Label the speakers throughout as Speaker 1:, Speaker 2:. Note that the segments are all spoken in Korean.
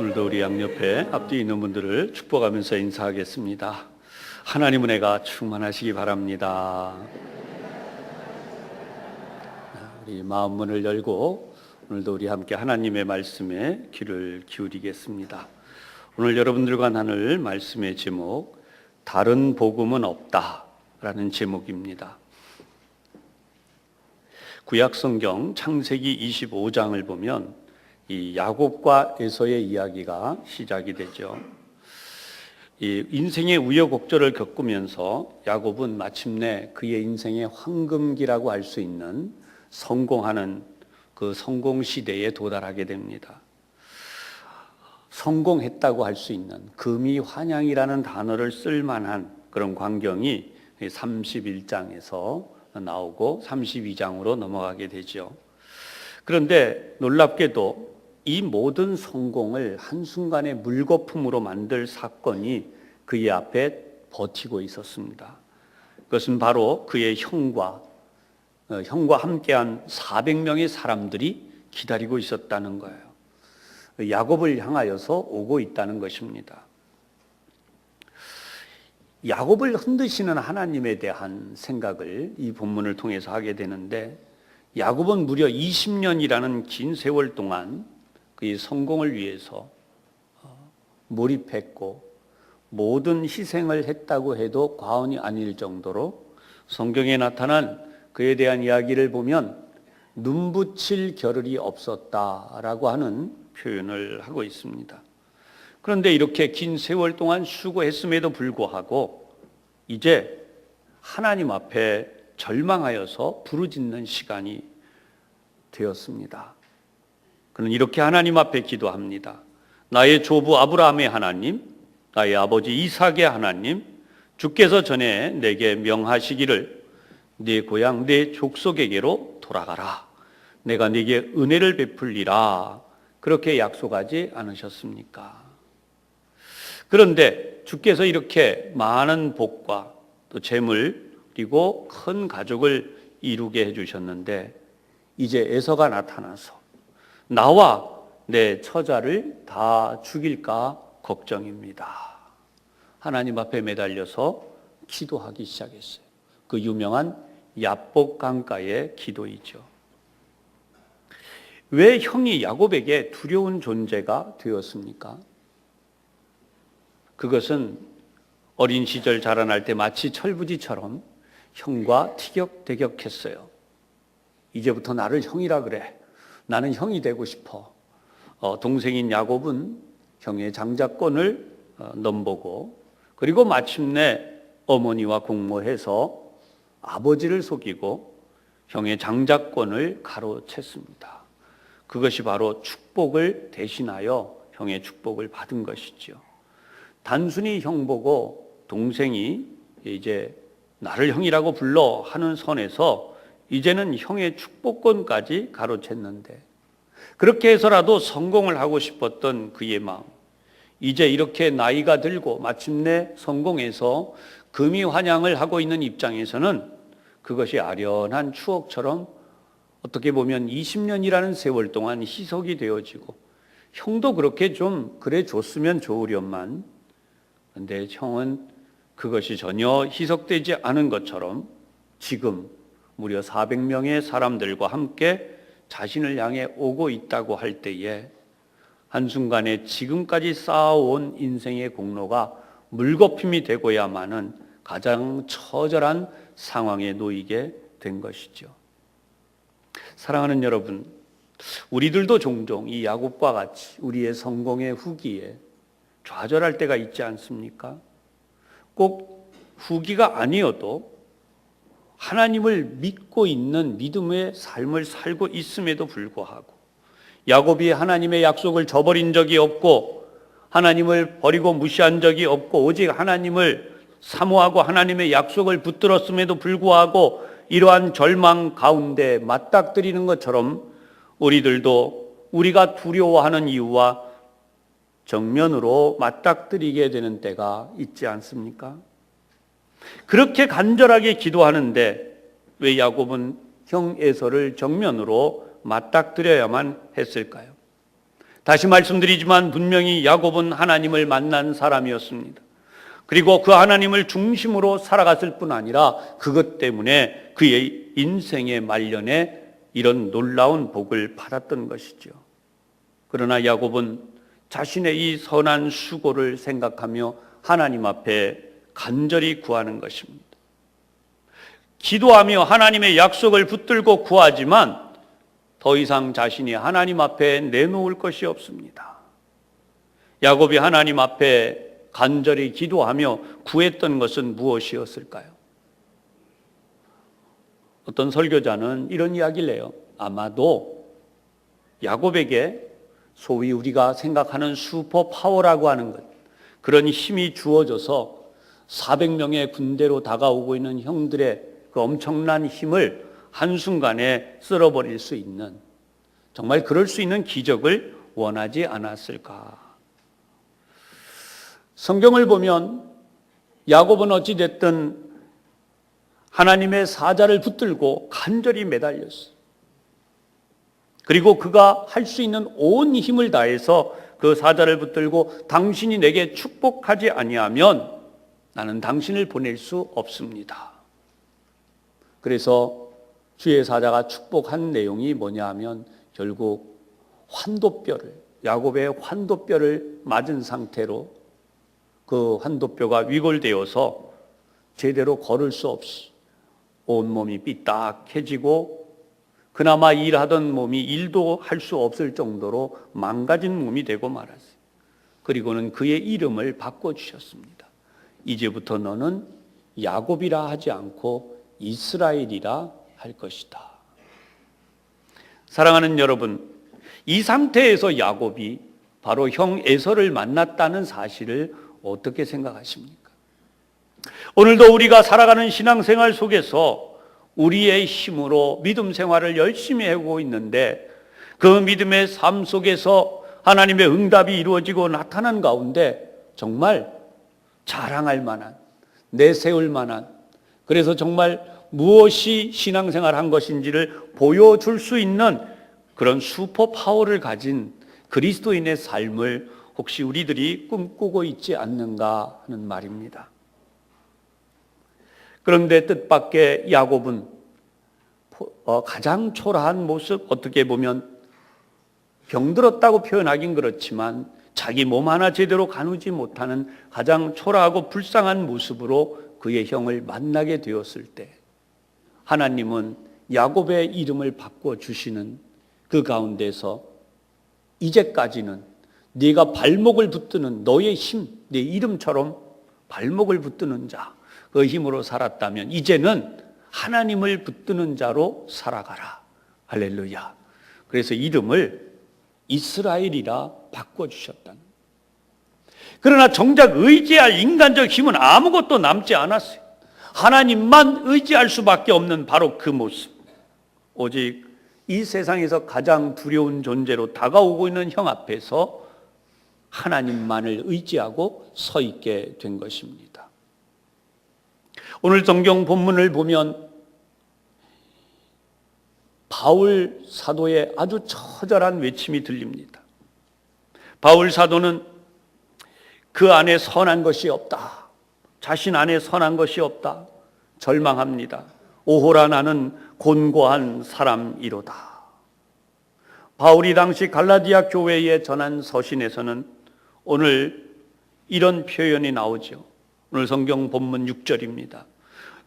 Speaker 1: 오늘도 우리 양옆에 앞뒤 있는 분들을 축복하면서 인사하겠습니다. 하나님 은혜가 충만하시기 바랍니다. 우리 마음 문을 열고 오늘도 우리 함께 하나님의 말씀에 귀를 기울이겠습니다. 오늘 여러분들과 나눌 말씀의 제목, 다른 복음은 없다라는 제목입니다. 구약성경 창세기 25장을 보면 이 야곱과 에서의 이야기가 시작이 되죠. 이 인생의 우여곡절을 겪으면서 야곱은 마침내 그의 인생의 황금기라고 할 수 있는 성공하는 그 성공 시대에 도달하게 됩니다. 성공했다고 할 수 있는 금이 환양이라는 단어를 쓸 만한 그런 광경이 31장에서 나오고 32장으로 넘어가게 되죠. 그런데 놀랍게도 이 모든 성공을 한순간에 물거품으로 만들 사건이 그의 앞에 버티고 있었습니다. 그것은 바로 그의 형과 함께한 400명의 사람들이 기다리고 있었다는 거예요. 야곱을 향하여서 오고 있다는 것입니다. 야곱을 흔드시는 하나님에 대한 생각을 이 본문을 통해서 하게 되는데, 야곱은 무려 20년이라는 긴 세월 동안 그의 성공을 위해서 몰입했고 모든 희생을 했다고 해도 과언이 아닐 정도로 성경에 나타난 그에 대한 이야기를 보면 눈붙일 겨를이 없었다라고 하는 표현을 하고 있습니다. 그런데 이렇게 긴 세월 동안 수고했음에도 불구하고 이제 하나님 앞에 절망하여서 부르짖는 시간이 되었습니다. 그는 이렇게 하나님 앞에 기도합니다. 나의 조부 아브라함의 하나님, 나의 아버지 이삭의 하나님, 주께서 전에 내게 명하시기를 네 고향 네 족속에게로 돌아가라. 내가 네게 은혜를 베풀리라. 그렇게 약속하지 않으셨습니까? 그런데 주께서 이렇게 많은 복과 또 재물 그리고 큰 가족을 이루게 해주셨는데 이제 에서가 나타나서 나와 내 처자를 다 죽일까 걱정입니다. 하나님 앞에 매달려서 기도하기 시작했어요. 그 유명한 야복 강가의 기도이죠. 왜 형이 야곱에게 두려운 존재가 되었습니까? 그것은 어린 시절 자라날 때 마치 철부지처럼 형과 티격태격했어요. 이제부터 나를 형이라 그래. 나는 형이 되고 싶어. 동생인 야곱은 형의 장자권을 넘보고 그리고 마침내 어머니와 공모해서 아버지를 속이고 형의 장자권을 가로챘습니다. 그것이 바로 축복을 대신하여 형의 축복을 받은 것이죠. 단순히 형 보고 동생이 이제 나를 형이라고 불러 하는 선에서 이제는 형의 축복권까지 가로챘는데, 그렇게 해서라도 성공을 하고 싶었던 그의 마음, 이제 이렇게 나이가 들고 마침내 성공해서 금이 환양을 하고 있는 입장에서는 그것이 아련한 추억처럼 어떻게 보면 20년이라는 세월 동안 희석이 되어지고, 형도 그렇게 좀 그래 줬으면 좋으련만, 근데 형은 그것이 전혀 희석되지 않은 것처럼 지금 무려 400명의 사람들과 함께 자신을 향해 오고 있다고 할 때에 한순간에 지금까지 쌓아온 인생의 공로가 물거품이 되고야만은 가장 처절한 상황에 놓이게 된 것이죠. 사랑하는 여러분, 우리들도 종종 이 야곱과 같이 우리의 성공의 후기에 좌절할 때가 있지 않습니까? 꼭 후기가 아니어도 하나님을 믿고 있는 믿음의 삶을 살고 있음에도 불구하고 야곱이 하나님의 약속을 저버린 적이 없고 하나님을 버리고 무시한 적이 없고 오직 하나님을 사모하고 하나님의 약속을 붙들었음에도 불구하고 이러한 절망 가운데 맞닥뜨리는 것처럼 우리들도 우리가 두려워하는 이유와 정면으로 맞닥뜨리게 되는 때가 있지 않습니까? 그렇게 간절하게 기도하는데 왜 야곱은 형 에서를 정면으로 맞닥뜨려야만 했을까요? 다시 말씀드리지만 분명히 야곱은 하나님을 만난 사람이었습니다. 그리고 그 하나님을 중심으로 살아갔을 뿐 아니라 그것 때문에 그의 인생의 말년에 이런 놀라운 복을 받았던 것이죠. 그러나 야곱은 자신의 이 선한 수고를 생각하며 하나님 앞에 간절히 구하는 것입니다. 기도하며 하나님의 약속을 붙들고 구하지만 더 이상 자신이 하나님 앞에 내놓을 것이 없습니다. 야곱이 하나님 앞에 간절히 기도하며 구했던 것은 무엇이었을까요? 어떤 설교자는 이런 이야기를 해요. 아마도 야곱에게 소위 우리가 생각하는 슈퍼 파워라고 하는 것, 그런 힘이 주어져서 400명의 군대로 다가오고 있는 형들의 그 엄청난 힘을 한순간에 쓸어버릴 수 있는, 정말 그럴 수 있는 기적을 원하지 않았을까? 성경을 보면 야곱은 어찌됐든 하나님의 사자를 붙들고 간절히 매달렸어요. 그리고 그가 할 수 있는 온 힘을 다해서 그 사자를 붙들고 당신이 내게 축복하지 아니하면 나는 당신을 보낼 수 없습니다. 그래서 주의 사자가 축복한 내용이 뭐냐 하면 결국 환도뼈를, 야곱의 환도뼈를 맞은 상태로 그 환도뼈가 위골되어서 제대로 걸을 수 없이 온몸이 삐딱해지고 그나마 일하던 몸이 일도 할 수 없을 정도로 망가진 몸이 되고 말았어요. 그리고는 그의 이름을 바꿔주셨습니다. 이제부터 너는 야곱이라 하지 않고 이스라엘이라 할 것이다. 사랑하는 여러분, 이 상태에서 야곱이 바로 형 에서를 만났다는 사실을 어떻게 생각하십니까? 오늘도 우리가 살아가는 신앙생활 속에서 우리의 힘으로 믿음 생활을 열심히 하고 있는데 그 믿음의 삶 속에서 하나님의 응답이 이루어지고 나타난 가운데 정말 자랑할 만한, 내세울 만한, 그래서 정말 무엇이 신앙생활 한 것인지를 보여줄 수 있는 그런 슈퍼 파워를 가진 그리스도인의 삶을 혹시 우리들이 꿈꾸고 있지 않는가 하는 말입니다. 그런데 뜻밖의 야곱은 가장 초라한 모습, 어떻게 보면 병들었다고 표현하긴 그렇지만 자기 몸 하나 제대로 가누지 못하는 가장 초라하고 불쌍한 모습으로 그의 형을 만나게 되었을 때 하나님은 야곱의 이름을 바꿔주시는 그 가운데서 이제까지는 네가 발목을 붙드는 너의 힘, 네 이름처럼 발목을 붙드는 자, 그 힘으로 살았다면 이제는 하나님을 붙드는 자로 살아가라. 할렐루야. 그래서 이름을 이스라엘이라 바꿔주셨다는. 그러나 정작 의지할 인간적 힘은 아무것도 남지 않았어요. 하나님만 의지할 수밖에 없는 바로 그 모습. 오직 이 세상에서 가장 두려운 존재로 다가오고 있는 형 앞에서 하나님만을 의지하고 서 있게 된 것입니다. 오늘 성경 본문을 보면 바울 사도의 아주 처절한 외침이 들립니다. 바울 사도는 그 안에 선한 것이 없다. 자신 안에 선한 것이 없다. 절망합니다. 오호라 나는 곤고한 사람이로다. 바울이 당시 갈라디아 교회에 전한 서신에서는 오늘 이런 표현이 나오죠. 오늘 성경 본문 6절입니다.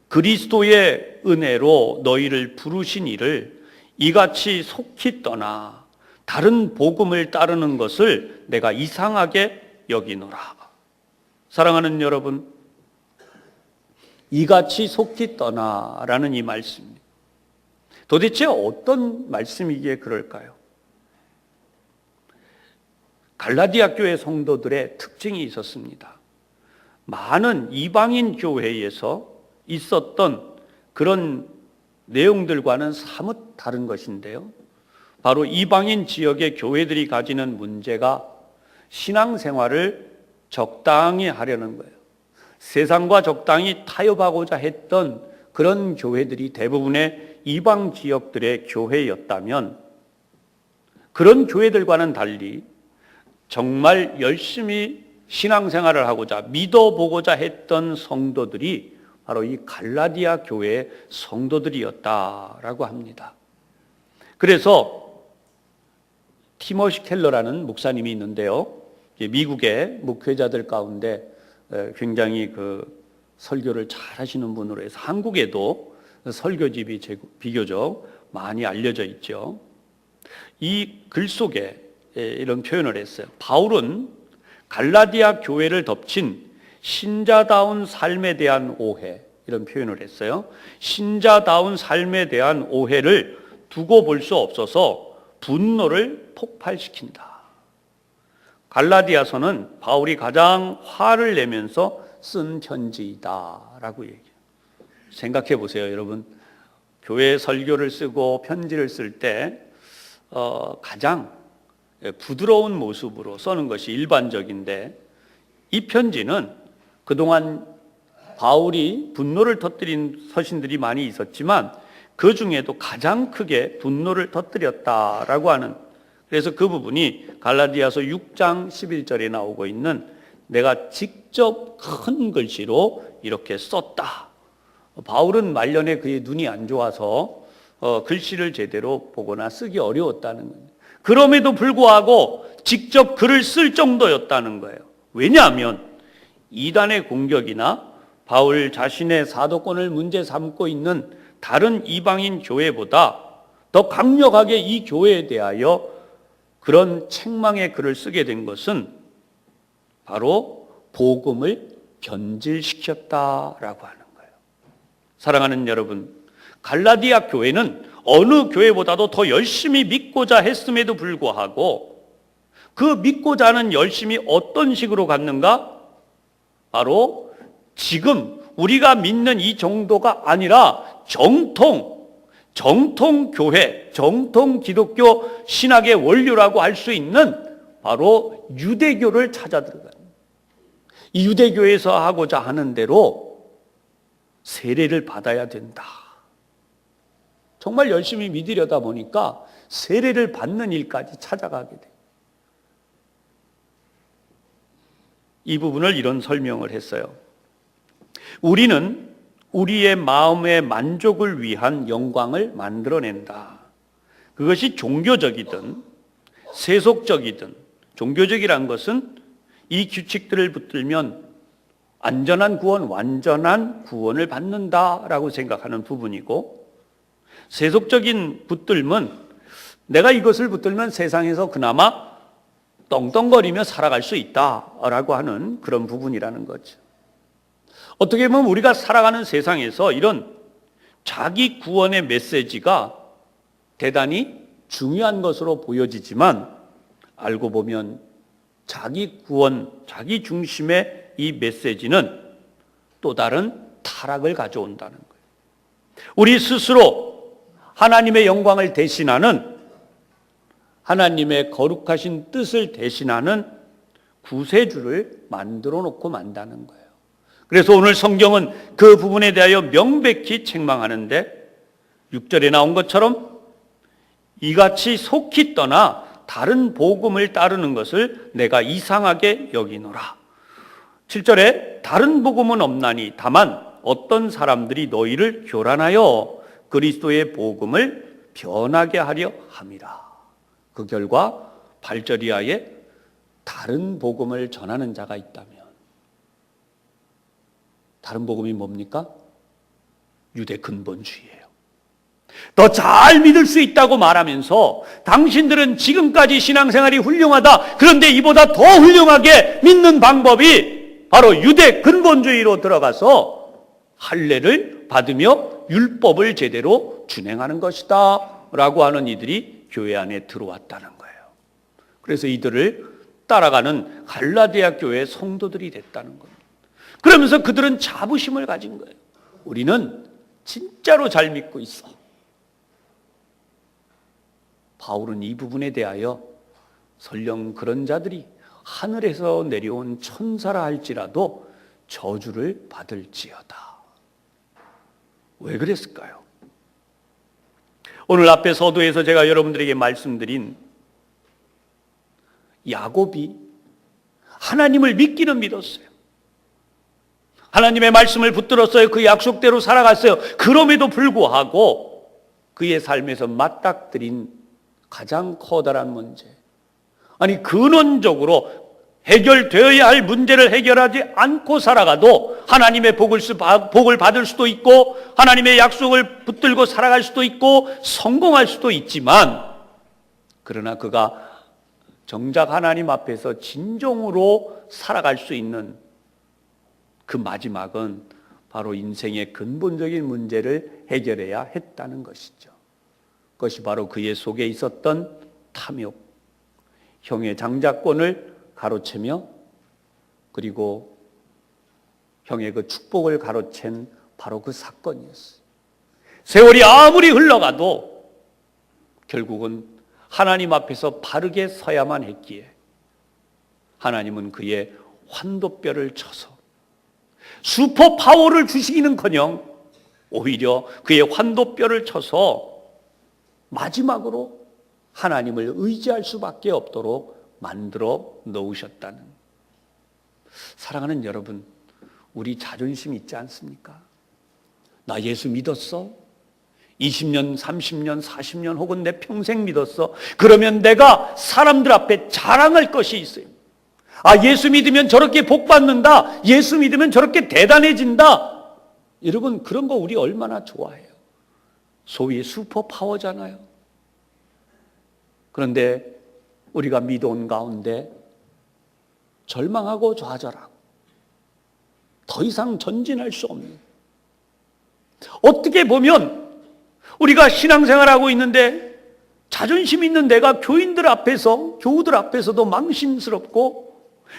Speaker 1: 그리스도의 은혜로 너희를 부르신 이를 이같이 속히 떠나 다른 복음을 따르는 것을 내가 이상하게 여기노라. 사랑하는 여러분, 이같이 속히 떠나라는 이 말씀, 도대체 어떤 말씀이기에 그럴까요? 갈라디아 교회 성도들의 특징이 있었습니다. 많은 이방인 교회에서 있었던 그런 내용들과는 사뭇 다른 것인데요. 바로 이방인 지역의 교회들이 가지는 문제가 신앙생활을 적당히 하려는 거예요. 세상과 적당히 타협하고자 했던 그런 교회들이 대부분의 이방 지역들의 교회였다면 그런 교회들과는 달리 정말 열심히 신앙생활을 하고자 믿어보고자 했던 성도들이 바로 이 갈라디아 교회의 성도들이었다라고 합니다. 그래서 티모시 켈러라는 목사님이 있는데요, 미국의 목회자들 가운데 굉장히 설교를 잘 하시는 분으로 해서 한국에도 설교집이 비교적 많이 알려져 있죠. 이 글 속에 이런 표현을 했어요. 바울은 갈라디아 교회를 덮친 신자다운 삶에 대한 오해, 이런 표현을 했어요. 신자다운 삶에 대한 오해를 두고 볼 수 없어서 분노를 폭발시킨다. 갈라디아서는 바울이 가장 화를 내면서 쓴 편지이다라고 얘기해요. 생각해 보세요, 여러분. 교회 설교를 쓰고 편지를 쓸 때 가장 부드러운 모습으로 써는 것이 일반적인데, 이 편지는 그동안 바울이 분노를 터뜨린 서신들이 많이 있었지만 그 중에도 가장 크게 분노를 터뜨렸다라고 하는, 그래서 그 부분이 갈라디아서 6장 11절에 나오고 있는 내가 직접 큰 글씨로 이렇게 썼다. 바울은 말년에 그의 눈이 안 좋아서 글씨를 제대로 보거나 쓰기 어려웠다는 거예요. 그럼에도 불구하고 직접 글을 쓸 정도였다는 거예요. 왜냐하면 이단의 공격이나 바울 자신의 사도권을 문제 삼고 있는 다른 이방인 교회보다 더 강력하게 이 교회에 대하여 그런 책망의 글을 쓰게 된 것은 바로 복음을 변질시켰다라고 하는 거예요. 사랑하는 여러분, 갈라디아 교회는 어느 교회보다도 더 열심히 믿고자 했음에도 불구하고 그 믿고자 하는 열심이 어떤 식으로 갔는가? 바로 지금 우리가 믿는 이 정도가 아니라 정통 교회, 정통 기독교 신학의 원류라고 할 수 있는 바로 유대교를 찾아 들어가는, 이 유대교에서 하고자 하는 대로 세례를 받아야 된다. 정말 열심히 믿으려다 보니까 세례를 받는 일까지 찾아가게 돼요. 이 부분을 이런 설명을 했어요. 우리는 우리의 마음의 만족을 위한 영광을 만들어낸다. 그것이 종교적이든 세속적이든, 종교적이란 것은 이 규칙들을 붙들면 안전한 구원, 완전한 구원을 받는다라고 생각하는 부분이고, 세속적인 붙들면 내가 이것을 붙들면 세상에서 그나마 떵떵거리며 살아갈 수 있다라고 하는 그런 부분이라는 거죠. 어떻게 보면 우리가 살아가는 세상에서 이런 자기 구원의 메시지가 대단히 중요한 것으로 보여지지만 알고 보면 자기 구원, 자기 중심의 이 메시지는 또 다른 타락을 가져온다는 거예요. 우리 스스로 하나님의 영광을 대신하는, 하나님의 거룩하신 뜻을 대신하는 구세주를 만들어 놓고 만다는 거예요. 그래서 오늘 성경은 그 부분에 대하여 명백히 책망하는데, 6절에 나온 것처럼 이같이 속히 떠나 다른 복음을 따르는 것을 내가 이상하게 여기노라. 7절에 다른 복음은 없나니 다만 어떤 사람들이 너희를 교란하여 그리스도의 복음을 변하게 하려 함이라. 그 결과 발저리하에 다른 복음을 전하는 자가 있다면, 다른 복음이 뭡니까? 유대 근본주의예요. 더 잘 믿을 수 있다고 말하면서 당신들은 지금까지 신앙생활이 훌륭하다, 그런데 이보다 더 훌륭하게 믿는 방법이 바로 유대 근본주의로 들어가서 할례를 받으며 율법을 제대로 준행하는 것이다 라고 하는 이들이 교회 안에 들어왔다는 거예요. 그래서 이들을 따라가는 갈라디아 교회의 성도들이 됐다는 겁니다. 그러면서 그들은 자부심을 가진 거예요. 우리는 진짜로 잘 믿고 있어. 바울은 이 부분에 대하여 설령 그런 자들이 하늘에서 내려온 천사라 할지라도 저주를 받을지어다. 왜 그랬을까요? 오늘 앞에 서두에서 제가 여러분들에게 말씀드린 야곱이 하나님을 믿기는 믿었어요. 하나님의 말씀을 붙들었어요. 그 약속대로 살아갔어요. 그럼에도 불구하고 그의 삶에서 맞닥뜨린 가장 커다란 문제, 아니 근원적으로 해결되어야 할 문제를 해결하지 않고 살아가도 하나님의 복을 받을 수도 있고 하나님의 약속을 붙들고 살아갈 수도 있고 성공할 수도 있지만, 그러나 그가 정작 하나님 앞에서 진정으로 살아갈 수 있는 그 마지막은 바로 인생의 근본적인 문제를 해결해야 했다는 것이죠. 그것이 바로 그의 속에 있었던 탐욕, 형의 장자권을 가로채며 그리고 형의 그 축복을 가로챈 바로 그 사건이었어요. 세월이 아무리 흘러가도 결국은 하나님 앞에서 바르게 서야만 했기에 하나님은 그의 환도뼈를 쳐서 슈퍼 파워를 주시기는커녕 오히려 그의 환도뼈를 쳐서 마지막으로 하나님을 의지할 수밖에 없도록 만들어 놓으셨다는. 사랑하는 여러분, 우리 자존심 있지 않습니까? 나 예수 믿었어? 20년, 30년, 40년 혹은 내 평생 믿었어? 그러면 내가 사람들 앞에 자랑할 것이 있어요. 아, 예수 믿으면 저렇게 복 받는다. 예수 믿으면 저렇게 대단해진다. 여러분, 그런 거 우리 얼마나 좋아해요. 소위 슈퍼 파워잖아요. 그런데 우리가 믿어온 가운데 절망하고 좌절하고 더 이상 전진할 수 없는, 어떻게 보면 우리가 신앙생활하고 있는데 자존심 있는 내가 교우들 앞에서도 망신스럽고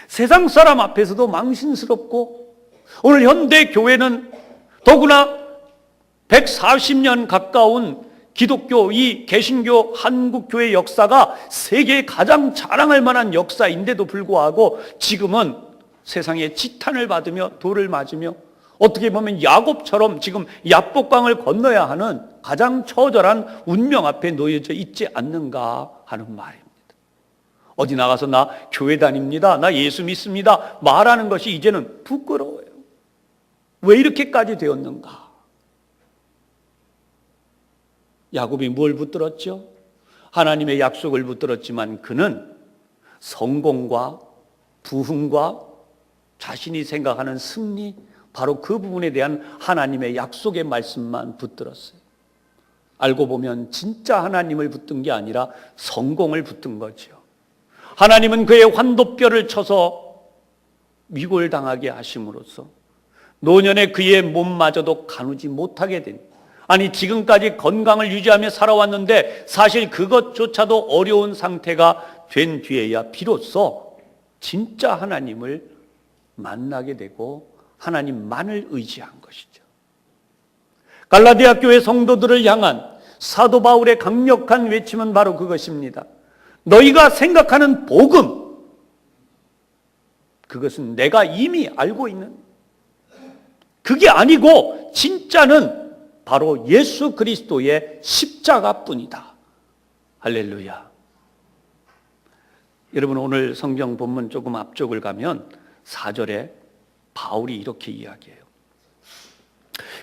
Speaker 1: 세상 사람 앞에서도 망신스럽고, 오늘 현대 교회는 더구나 140년 가까운 기독교, 이 개신교 한국교회 역사가 세계에 가장 자랑할 만한 역사인데도 불구하고 지금은 세상에 지탄을 받으며 돌을 맞으며 어떻게 보면 야곱처럼 지금 야복강을 건너야 하는 가장 처절한 운명 앞에 놓여져 있지 않는가 하는 말입니다. 어디 나가서 나 교회 다닙니다, 나 예수 믿습니다 말하는 것이 이제는 부끄러워요. 왜 이렇게까지 되었는가? 야곱이 뭘 붙들었죠? 하나님의 약속을 붙들었지만 그는 성공과 부흥과 자신이 생각하는 승리, 바로 그 부분에 대한 하나님의 약속의 말씀만 붙들었어요. 알고 보면 진짜 하나님을 붙든 게 아니라 성공을 붙든 거죠. 하나님은 그의 환도뼈를 쳐서 위골당하게 하심으로써 노년의 그의 몸마저도 가누지 못하게 된, 아니 지금까지 건강을 유지하며 살아왔는데 사실 그것조차도 어려운 상태가 된 뒤에야 비로소 진짜 하나님을 만나게 되고 하나님만을 의지한 것이죠. 갈라디아 교회 성도들을 향한 사도 바울의 강력한 외침은 바로 그것입니다. 너희가 생각하는 복음, 그것은 내가 이미 알고 있는, 그게 아니고 진짜는 바로 예수 그리스도의 십자가뿐이다. 할렐루야. 여러분, 오늘 성경 본문 조금 앞쪽을 가면 4절에 바울이 이렇게 이야기해요.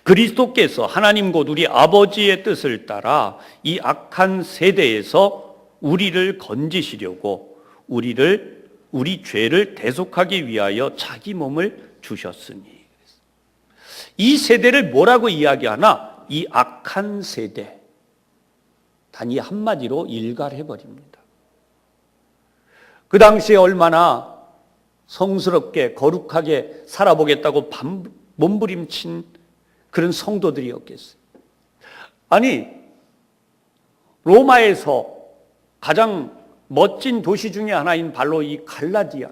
Speaker 1: 그리스도께서 하나님 곧 우리 아버지의 뜻을 따라 이 악한 세대에서 우리를 건지시려고 우리 죄를 대속하기 위하여 자기 몸을 주셨으니. 이 세대를 뭐라고 이야기하나? 이 악한 세대. 단이 한마디로 일갈해버립니다. 그 당시에 얼마나 성스럽게 거룩하게 살아보겠다고 몸부림친 그런 성도들이었겠어요. 아니, 로마에서 가장 멋진 도시 중에 하나인 바로 이 갈라디아,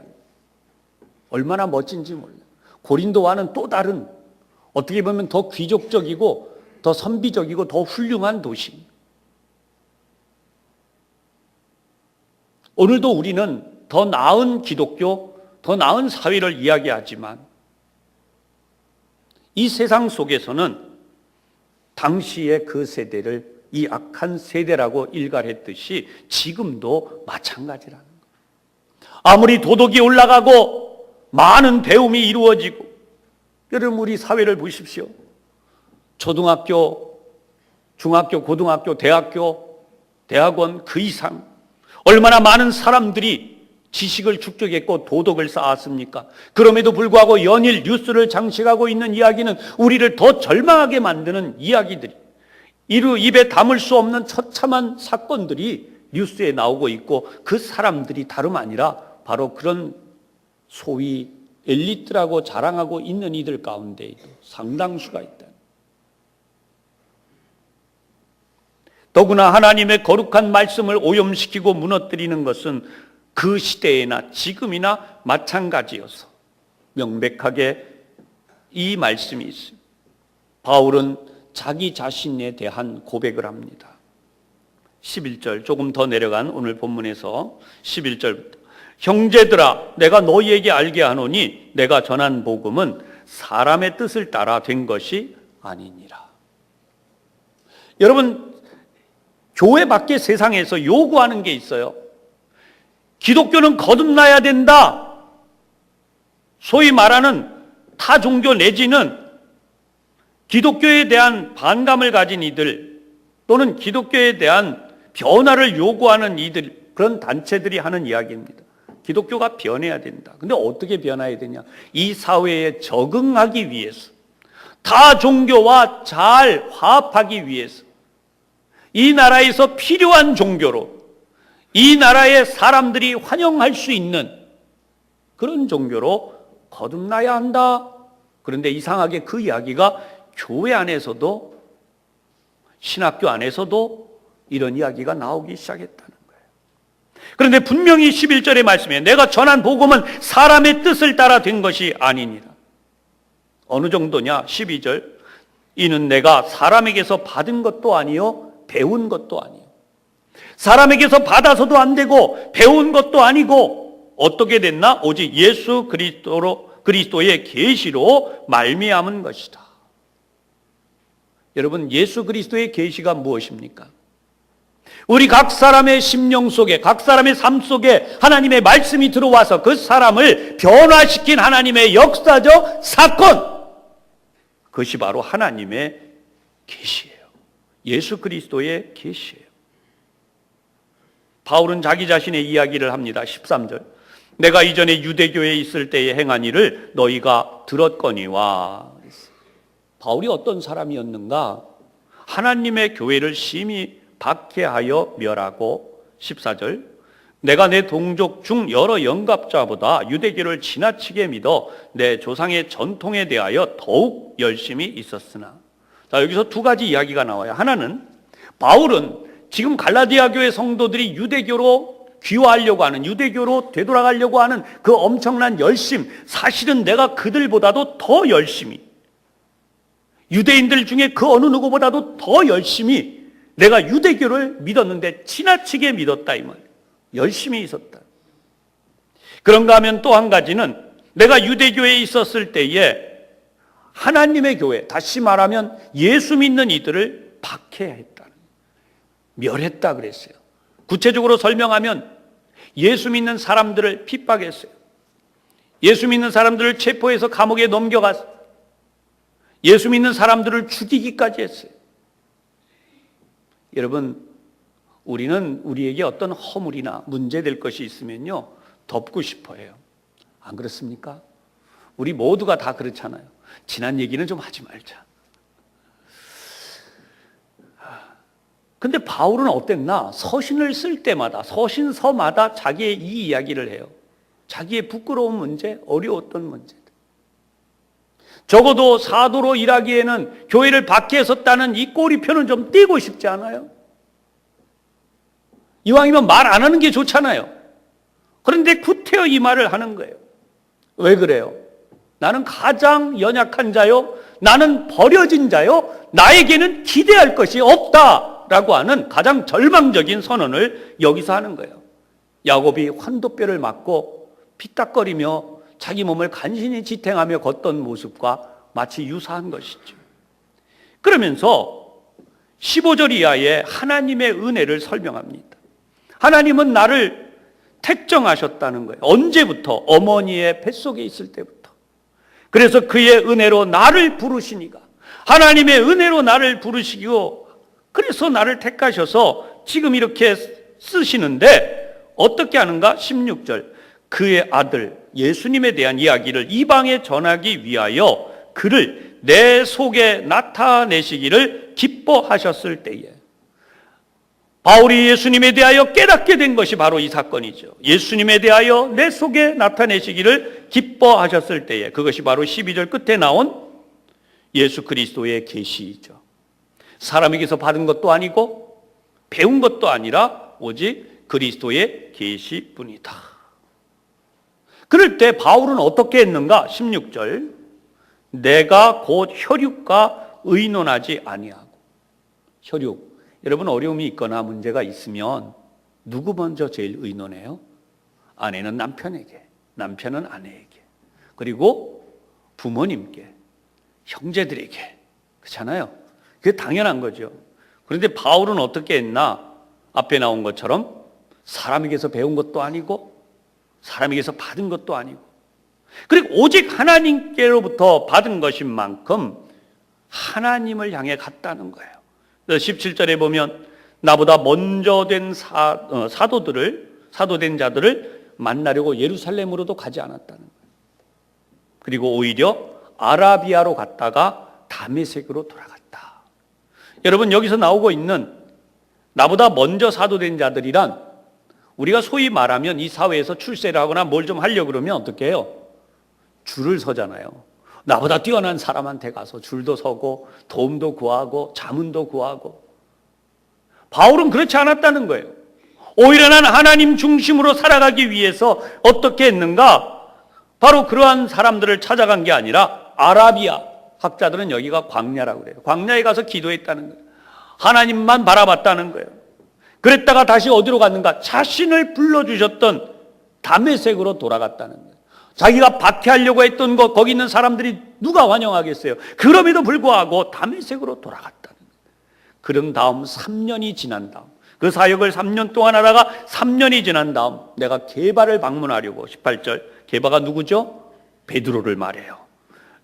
Speaker 1: 얼마나 멋진지 몰라요. 고린도와는 또 다른, 어떻게 보면 더 귀족적이고 더 선비적이고 더 훌륭한 도시. 오늘도 우리는 더 나은 기독교, 더 나은 사회를 이야기하지만 이 세상 속에서는 당시의 그 세대를 이 악한 세대라고 일갈했듯이 지금도 마찬가지라는 거예요. 아무리 도덕이 올라가고 많은 배움이 이루어지고, 여러분 우리 사회를 보십시오. 초등학교, 중학교, 고등학교, 대학교, 대학원 그 이상 얼마나 많은 사람들이 지식을 축적했고 도덕을 쌓았습니까? 그럼에도 불구하고 연일 뉴스를 장식하고 있는 이야기는 우리를 더 절망하게 만드는 이야기들이, 입에 담을 수 없는 처참한 사건들이 뉴스에 나오고 있고, 그 사람들이 다름 아니라 바로 그런 소위 엘리트라고 자랑하고 있는 이들 가운데에도 상당수가 있다. 더구나 하나님의 거룩한 말씀을 오염시키고 무너뜨리는 것은 그 시대에나 지금이나 마찬가지여서 명백하게 이 말씀이 있습니다. 바울은 자기 자신에 대한 고백을 합니다. 11절, 조금 더 내려간 오늘 본문에서 11절부터 형제들아, 내가 너희에게 알게 하노니 내가 전한 복음은 사람의 뜻을 따라 된 것이 아니니라. 여러분, 교회 밖의 세상에서 요구하는 게 있어요. 기독교는 거듭나야 된다. 소위 말하는 타 종교 내지는 기독교에 대한 반감을 가진 이들, 또는 기독교에 대한 변화를 요구하는 이들, 그런 단체들이 하는 이야기입니다. 기독교가 변해야 된다. 근데 어떻게 변해야 되냐? 이 사회에 적응하기 위해서, 타 종교와 잘 화합하기 위해서, 이 나라에서 필요한 종교로, 이 나라의 사람들이 환영할 수 있는 그런 종교로 거듭나야 한다. 그런데 이상하게 그 이야기가 교회 안에서도, 신학교 안에서도 이런 이야기가 나오기 시작했다는 거예요. 그런데 분명히 11절의 말씀에 내가 전한 복음은 사람의 뜻을 따라 된 것이 아니니라. 어느 정도냐? 12절, 이는 내가 사람에게서 받은 것도 아니요 배운 것도 아니요. 사람에게서 받아서도 안 되고 배운 것도 아니고 어떻게 됐나? 오직 예수 그리스도의 계시로 말미암은 것이다. 여러분, 예수 그리스도의 계시가 무엇입니까? 우리 각 사람의 심령 속에, 각 사람의 삶 속에 하나님의 말씀이 들어와서 그 사람을 변화시킨 하나님의 역사적 사건, 그것이 바로 하나님의 계시예요. 예수 그리스도의 계시예요. 바울은 자기 자신의 이야기를 합니다. 13절, 내가 이전에 유대교에 있을 때에 행한 일을 너희가 들었거니와. 바울이 어떤 사람이었는가? 하나님의 교회를 심히 박해하여 멸하고, 14절, 내가 내 동족 중 여러 영갑자보다 유대교를 지나치게 믿어 내 조상의 전통에 대하여 더욱 열심히 있었으나. 자, 여기서 두 가지 이야기가 나와요. 하나는 바울은 지금 갈라디아 교회 성도들이 유대교로 귀화하려고 하는, 유대교로 되돌아가려고 하는 그 엄청난 열심, 사실은 내가 그들보다도 더 열심히, 유대인들 중에 그 어느 누구보다도 더 열심히 내가 유대교를 믿었는데 지나치게 믿었다 이 말. 열심히 있었다. 그런가 하면 또 한 가지는 내가 유대교에 있었을 때에 하나님의 교회, 다시 말하면 예수 믿는 이들을 박해했다는, 멸했다 그랬어요. 구체적으로 설명하면 예수 믿는 사람들을 핍박했어요. 예수 믿는 사람들을 체포해서 감옥에 넘겨갔어요. 예수 믿는 사람들을 죽이기까지 했어요. 여러분, 우리는 우리에게 어떤 허물이나 문제될 것이 있으면요, 덮고 싶어 해요. 안 그렇습니까? 우리 모두가 다 그렇잖아요. 지난 얘기는 좀 하지 말자. 근데 바울은 어땠나? 서신을 쓸 때마다, 서신서마다 자기의 이 이야기를 해요. 자기의 부끄러운 문제, 어려웠던 문제들. 적어도 사도로 일하기에는 교회를 박해했었다는 이 꼬리표는 좀 떼고 싶지 않아요? 이왕이면 말 안 하는 게 좋잖아요. 그런데 구태여 이 말을 하는 거예요. 왜 그래요? 나는 가장 연약한 자요, 나는 버려진 자요, 나에게는 기대할 것이 없다라고 하는 가장 절망적인 선언을 여기서 하는 거예요. 야곱이 환도뼈를 맞고 피딱거리며 자기 몸을 간신히 지탱하며 걷던 모습과 마치 유사한 것이죠. 그러면서 15절 이하에 하나님의 은혜를 설명합니다. 하나님은 나를 택정하셨다는 거예요. 언제부터? 어머니의 뱃속에 있을 때부터. 그래서 그의 은혜로 나를 부르시니까, 하나님의 은혜로 나를 부르시고, 그래서 나를 택하셔서 지금 이렇게 쓰시는데 어떻게 하는가? 16절, 그의 아들 예수님에 대한 이야기를 이방에 전하기 위하여 그를 내 속에 나타내시기를 기뻐하셨을 때에, 바울이 예수님에 대하여 깨닫게 된 것이 바로 이 사건이죠. 예수님에 대하여 내 속에 나타내시기를 기뻐하셨을 때에, 그것이 바로 12절 끝에 나온 예수 그리스도의 계시이죠. 사람에게서 받은 것도 아니고 배운 것도 아니라 오직 그리스도의 계시뿐이다. 그럴 때 바울은 어떻게 했는가? 16절, 내가 곧 혈육과 의논하지 아니하고. 혈육, 여러분 어려움이 있거나 문제가 있으면 누구 먼저 제일 의논해요? 아내는 남편에게, 남편은 아내에게, 그리고 부모님께, 형제들에게. 그렇잖아요. 그게 당연한 거죠. 그런데 바울은 어떻게 했나? 앞에 나온 것처럼 사람에게서 배운 것도 아니고 사람에게서 받은 것도 아니고, 그리고 오직 하나님께로부터 받은 것인 만큼 하나님을 향해 갔다는 거예요. 17절에 보면 나보다 먼저 된 사도된 자들을 만나려고 예루살렘으로도 가지 않았다는 거예요. 그리고 오히려 아라비아로 갔다가 다메섹으로 돌아갔다. 여러분, 여기서 나오고 있는 나보다 먼저 사도된 자들이란, 우리가 소위 말하면 이 사회에서 출세를 하거나 뭘 좀 하려고 그러면 어떻게 해요? 줄을 서잖아요. 나보다 뛰어난 사람한테 가서 줄도 서고 도움도 구하고 자문도 구하고. 바울은 그렇지 않았다는 거예요. 오히려 난 하나님 중심으로 살아가기 위해서 어떻게 했는가? 바로 그러한 사람들을 찾아간 게 아니라 아라비아, 학자들은 여기가 광야라고 그래요. 광야에 가서 기도했다는 거예요. 하나님만 바라봤다는 거예요. 그랬다가 다시 어디로 갔는가? 자신을 불러주셨던 다메섹으로 돌아갔다는 거예요. 자기가 박해하려고 했던 것, 거기 있는 사람들이 누가 환영하겠어요? 그럼에도 불구하고 다메섹으로 돌아갔다는 거예요. 그런 다음 3년이 지난 다음, 그 사역을 3년 동안 하다가 3년이 지난 다음 내가 게바를 방문하려고, 18절, 게바가 누구죠? 베드로를 말해요.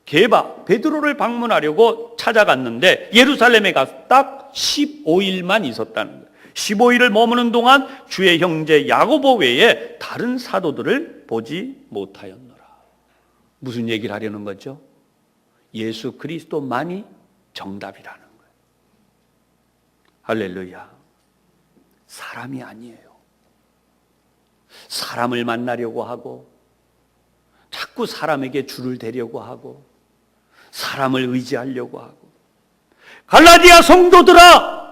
Speaker 1: 베드로를 방문하려고 찾아갔는데 예루살렘에 가서 딱 15일만 있었다는 거예요. 15일을 머무는 동안 주의 형제 야고보 외에 다른 사도들을 보지 못하였노라. 무슨 얘기를 하려는 거죠? 예수 그리스도만이 정답이라는 거예요. 할렐루야. 사람이 아니에요. 사람을 만나려고 하고 자꾸 사람에게 줄을 대려고 하고 사람을 의지하려고 하고. 갈라디아 성도들아,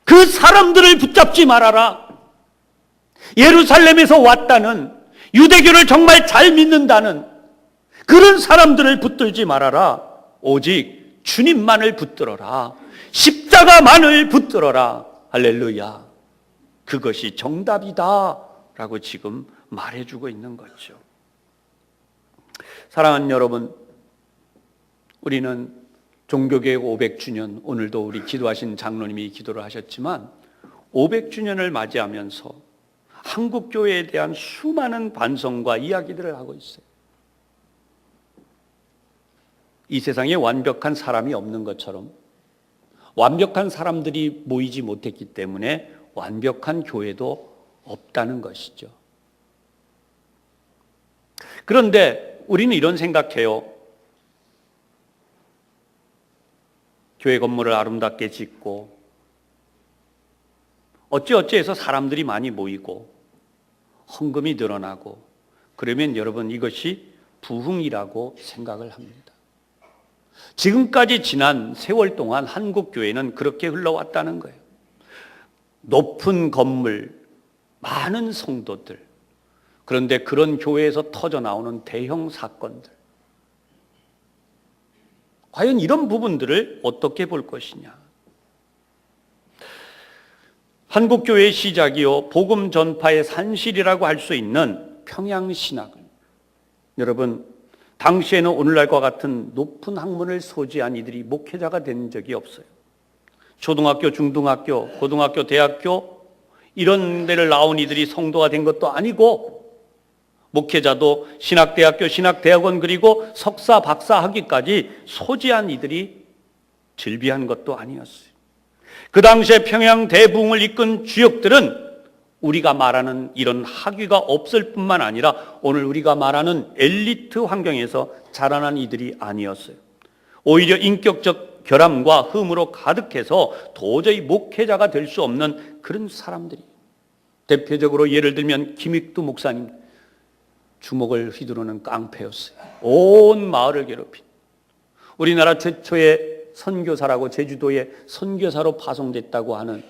Speaker 1: 그 사람들을 붙잡지 말아라. 예루살렘에서 왔다는, 유대교를 정말 잘 믿는다는 그런 사람들을 붙들지 말아라. 오직 주님만을 붙들어라. 십자가만을 붙들어라. 할렐루야. 그것이 정답이다 라고 지금 말해주고 있는 거죠. 사랑하는 여러분, 우리는 종교개혁 500주년, 오늘도 우리 기도하신 장로님이 기도를 하셨지만 500주년을 맞이하면서 한국교회에 대한 수많은 반성과 이야기들을 하고 있어요. 이 세상에 완벽한 사람이 없는 것처럼 완벽한 사람들이 모이지 못했기 때문에 완벽한 교회도 없다는 것이죠. 그런데 우리는 이런 생각해요. 교회 건물을 아름답게 짓고 어찌어찌해서 사람들이 많이 모이고 헌금이 늘어나고 그러면 여러분 이것이 부흥이라고 생각을 합니다. 지금까지 지난 세월 동안 한국 교회는 그렇게 흘러왔다는 거예요. 높은 건물, 많은 성도들, 그런데 그런 교회에서 터져나오는 대형 사건들, 과연 이런 부분들을 어떻게 볼 것이냐. 한국교회의 시작이요, 복음 전파의 산실이라고 할 수 있는 평양신학을, 여러분 당시에는 오늘날과 같은 높은 학문을 소지한 이들이 목회자가 된 적이 없어요. 초등학교, 중등학교, 고등학교, 대학교 이런 데를 나온 이들이 성도가 된 것도 아니고, 목회자도 신학대학교, 신학대학원 그리고 석사, 박사 학위까지 소지한 이들이 즐비한 것도 아니었어요. 그 당시에 평양 대부흥을 이끈 주역들은 우리가 말하는 이런 학위가 없을 뿐만 아니라 오늘 우리가 말하는 엘리트 환경에서 자라난 이들이 아니었어요. 오히려 인격적 결함과 흠으로 가득해서 도저히 목회자가 될 수 없는 그런 사람들이, 대표적으로 예를 들면 김익두 목사님, 주먹을 휘두르는 깡패였어요. 온 마을을 괴롭힌, 우리나라 최초의 선교사라고 제주도에 선교사로 파송됐다고 하는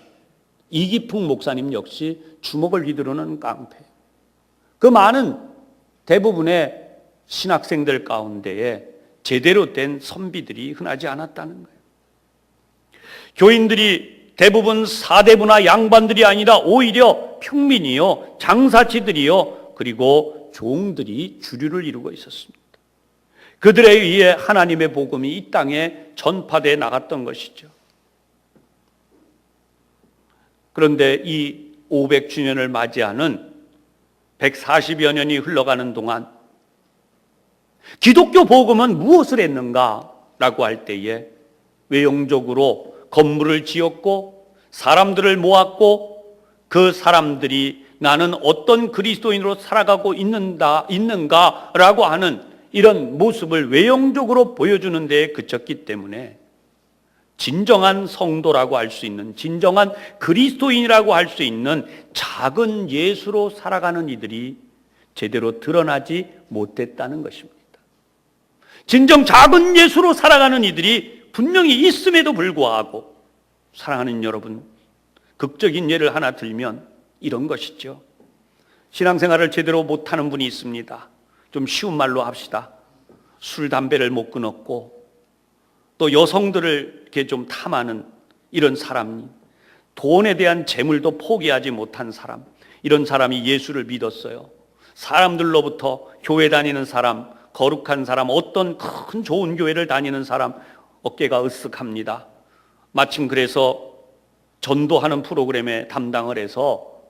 Speaker 1: 이기풍 목사님 역시 주먹을 휘두르는 깡패. 그 많은 대부분의 신학생들 가운데에 제대로 된 선비들이 흔하지 않았다는 거예요. 교인들이 대부분 사대부나 양반들이 아니라 오히려 평민이요, 장사치들이요, 그리고 종들이 주류를 이루고 있었습니다. 그들에 의해 하나님의 복음이 이 땅에 전파되어 나갔던 것이죠. 그런데 이 500주년을 맞이하는 140여 년이 흘러가는 동안 기독교 복음은 무엇을 했는가라고 할 때에 외형적으로 건물을 지었고 사람들을 모았고 그 사람들이 나는 어떤 그리스도인으로 살아가고 있는가라고 하는 이런 모습을 외형적으로 보여주는 데에 그쳤기 때문에 진정한 성도라고 할 수 있는, 진정한 그리스도인이라고 할 수 있는 작은 예수로 살아가는 이들이 제대로 드러나지 못했다는 것입니다. 진정 작은 예수로 살아가는 이들이 분명히 있음에도 불구하고, 사랑하는 여러분, 극적인 예를 하나 들면 이런 것이죠. 신앙생활을 제대로 못하는 분이 있습니다. 좀 쉬운 말로 합시다. 술, 담배를 못 끊었고 또 여성들을 이렇게 좀 탐하는 이런 사람이, 돈에 대한 재물도 포기하지 못한 사람, 이런 사람이 예수를 믿었어요. 사람들로부터 교회 다니는 사람, 거룩한 사람, 어떤 큰 좋은 교회를 다니는 사람 어깨가 으쓱합니다. 마침 그래서 전도하는 프로그램에 담당을 해서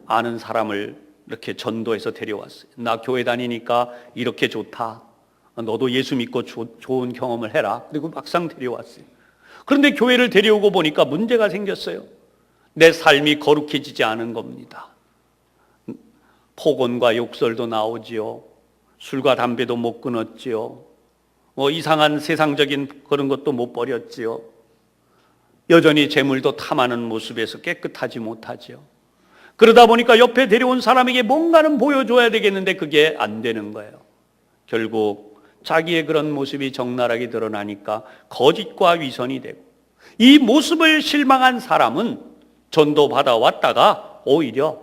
Speaker 1: 아는 사람을 이렇게 전도해서 데려왔어요. 나 교회 다니니까 이렇게 좋다. 너도 예수 믿고 좋은 경험을 해라. 그리고 막상 데려왔어요. 그런데 교회를 데려오고 보니까 문제가 생겼어요. 내 삶이 거룩해지지 않은 겁니다. 폭언과 욕설도 나오지요. 술과 담배도 못 끊었지요. 이상한 세상적인 그런 것도 못 버렸지요. 여전히 재물도 탐하는 모습에서 깨끗하지 못하지요. 그러다 보니까 옆에 데려온 사람에게 뭔가는 보여줘야 되겠는데 그게 안 되는 거예요. 결국 자기의 그런 모습이 적나라하게 드러나니까 거짓과 위선이 되고, 이 모습을 실망한 사람은 전도 받아왔다가 오히려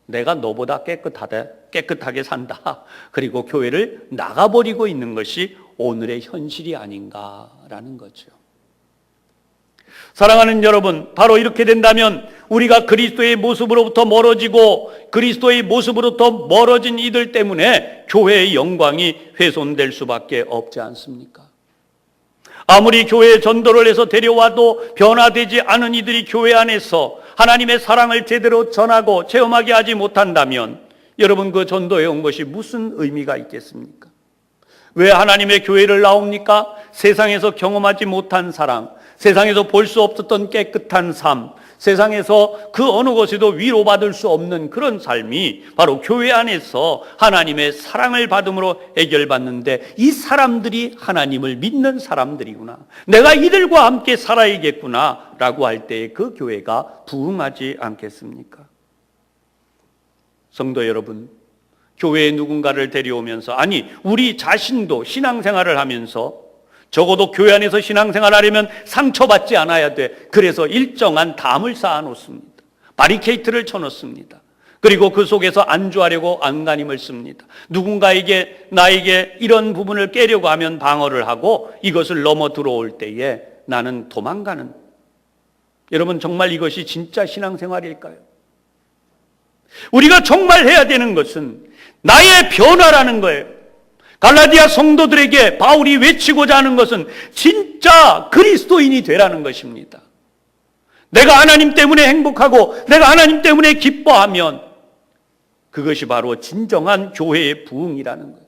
Speaker 1: 내가 너보다 깨끗하게 산다, 그리고 교회를 나가버리고 있는 것이 오늘의 현실이 아닌가라는 거죠. 사랑하는 여러분, 바로 이렇게 된다면 우리가 그리스도의 모습으로부터 멀어지고 그리스도의 모습으로부터 멀어진 이들 때문에 교회의 영광이 훼손될 수밖에 없지 않습니까? 아무리 교회에 전도를 해서 데려와도 변화되지 않은 이들이 교회 안에서 하나님의 사랑을 제대로 전하고 체험하게 하지 못한다면 여러분, 그 전도해 온 것이 무슨 의미가 있겠습니까? 왜 하나님의 교회를 나옵니까? 세상에서 경험하지 못한 사랑, 세상에서 볼 수 없었던 깨끗한 삶, 세상에서 그 어느 것에도 위로받을 수 없는 그런 삶이 바로 교회 안에서 하나님의 사랑을 받음으로 해결받는데, 이 사람들이 하나님을 믿는 사람들이구나, 내가 이들과 함께 살아야겠구나 라고 할 때에 그 교회가 부흥하지 않겠습니까? 성도 여러분, 교회에 누군가를 데려오면서, 아니 우리 자신도 신앙생활을 하면서 적어도 교회 안에서 신앙생활을 하려면 상처받지 않아야 돼. 그래서 일정한 담을 쌓아놓습니다. 바리케이트를 쳐놓습니다. 그리고 그 속에서 안주하려고 안간힘을 씁니다. 누군가에게 나에게 이런 부분을 깨려고 하면 방어를 하고 이것을 넘어 들어올 때에 나는 도망가는. 여러분, 정말 이것이 진짜 신앙생활일까요? 우리가 정말 해야 되는 것은 나의 변화라는 거예요. 갈라디아 성도들에게 바울이 외치고자 하는 것은 진짜 그리스도인이 되라는 것입니다. 내가 하나님 때문에 행복하고 내가 하나님 때문에 기뻐하면 그것이 바로 진정한 교회의 부흥이라는 거예요.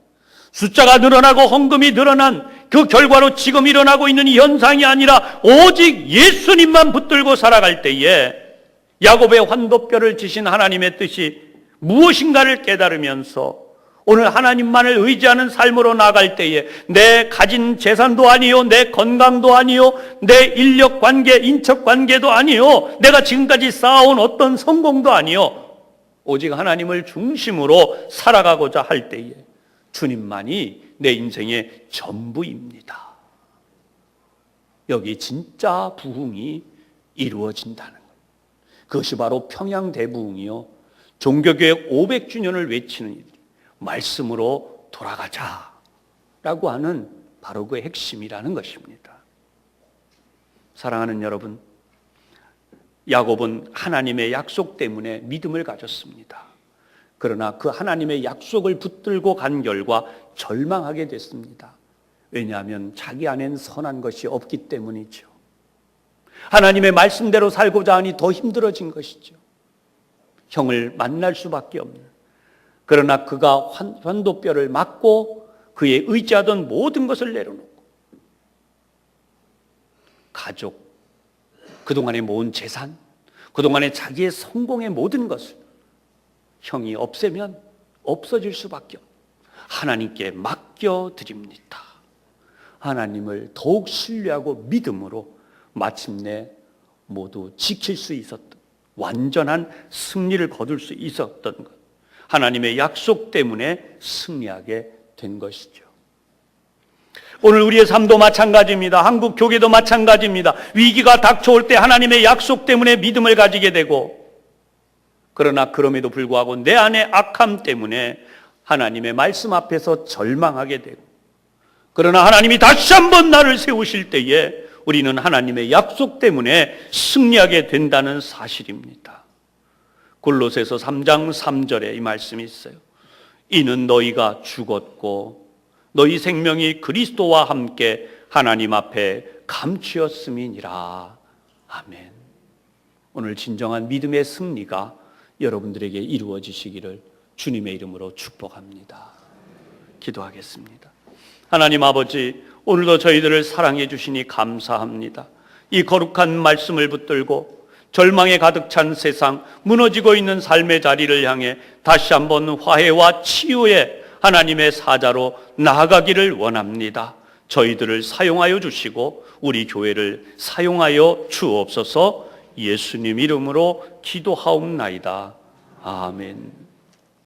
Speaker 1: 숫자가 늘어나고 헌금이 늘어난 그 결과로 지금 일어나고 있는 이 현상이 아니라 오직 예수님만 붙들고 살아갈 때에 야곱의 환도뼈를 지신 하나님의 뜻이 무엇인가를 깨달으면서 오늘 하나님만을 의지하는 삶으로 나아갈 때에 내 가진 재산도 아니요, 내 건강도 아니요, 내 인력 관계, 인척 관계도 아니요, 내가 지금까지 쌓아온 어떤 성공도 아니요, 오직 하나님을 중심으로 살아가고자 할 때에 주님만이 내 인생의 전부입니다. 여기 진짜 부흥이 이루어진다는 것. 그것이 바로 평양대부흥이요, 종교개혁 500주년을 외치는 일, 말씀으로 돌아가자라고 하는 바로 그 핵심이라는 것입니다. 사랑하는 여러분, 야곱은 하나님의 약속 때문에 믿음을 가졌습니다. 그러나 그 하나님의 약속을 붙들고 간 결과 절망하게 됐습니다. 왜냐하면 자기 안엔 선한 것이 없기 때문이죠. 하나님의 말씀대로 살고자 하니 더 힘들어진 것이죠. 형을 만날 수밖에 없는. 그러나 그가 환도뼈를 맞고 그의 의지하던 모든 것을 내려놓고 가족, 그동안에 모은 재산, 그동안에 자기의 성공의 모든 것을 형이 없애면 없어질 수밖에 없는 하나님께 맡겨드립니다. 하나님을 더욱 신뢰하고 믿음으로 마침내 모두 지킬 수 있었던, 완전한 승리를 거둘 수 있었던 것, 하나님의 약속 때문에 승리하게 된 것이죠. 오늘 우리의 삶도 마찬가지입니다. 한국 교회도 마찬가지입니다. 위기가 닥쳐올 때 하나님의 약속 때문에 믿음을 가지게 되고, 그러나 그럼에도 불구하고 내 안의 악함 때문에 하나님의 말씀 앞에서 절망하게 되고, 그러나 하나님이 다시 한번 나를 세우실 때에 우리는 하나님의 약속 때문에 승리하게 된다는 사실입니다. 골로새서 3장 3절에 이 말씀이 있어요. 이는 너희가 죽었고 너희 생명이 그리스도와 함께 하나님 앞에 감추었음이니라. 아멘. 오늘 진정한 믿음의 승리가 여러분들에게 이루어지시기를 주님의 이름으로 축복합니다. 기도하겠습니다. 하나님 아버지, 오늘도 저희들을 사랑해 주시니 감사합니다. 이 거룩한 말씀을 붙들고 절망에 가득 찬 세상, 무너지고 있는 삶의 자리를 향해 다시 한번 화해와 치유의 하나님의 사자로 나아가기를 원합니다. 저희들을 사용하여 주시고 우리 교회를 사용하여 주옵소서. 예수님 이름으로 기도하옵나이다. 아멘.